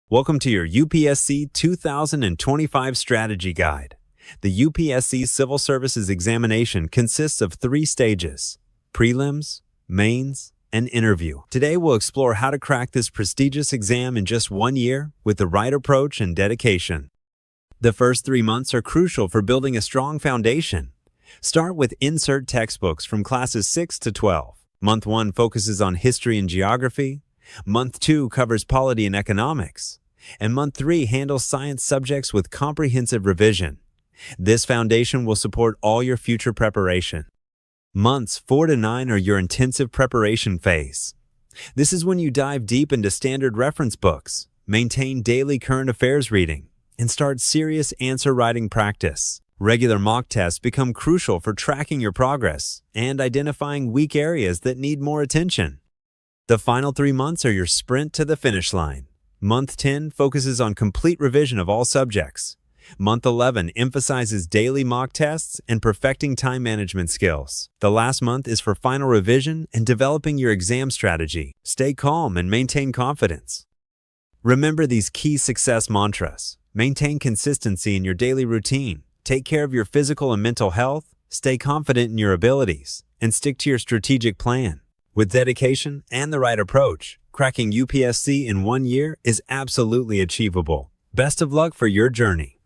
Welcome to your UPSC 2025 Strategy Guide. The UPSC Civil Services examination consists of 3 stages: prelims, mains, and interview. Today we'll explore how to crack this prestigious exam in just 1 year with the right approach and dedication. The first 3 months are crucial for building a strong foundation. Start with insert textbooks from classes 6 to 12. Month 1 focuses on history and geography. Month 2 covers polity and economics. And Month 3 handles science subjects with comprehensive revision. This foundation will support all your future preparation. Months 4 to 9 are your intensive preparation phase. This is when you dive deep into standard reference books, maintain daily current affairs reading, and start serious answer writing practice. Regular mock tests become crucial for tracking your progress and identifying weak areas that need more attention. The final 3 months are your sprint to the finish line. Month 10 focuses on complete revision of all subjects. Month 11 emphasizes daily mock tests and perfecting time management skills. The last month is for final revision and developing your exam strategy. Stay calm and maintain confidence. Remember these key success mantras. Maintain consistency in your daily routine. Take care of your physical and mental health. Stay confident in your abilities. And stick to your strategic plan. With dedication and the right approach, cracking UPSC in 1 year is absolutely achievable. Best of luck for your journey.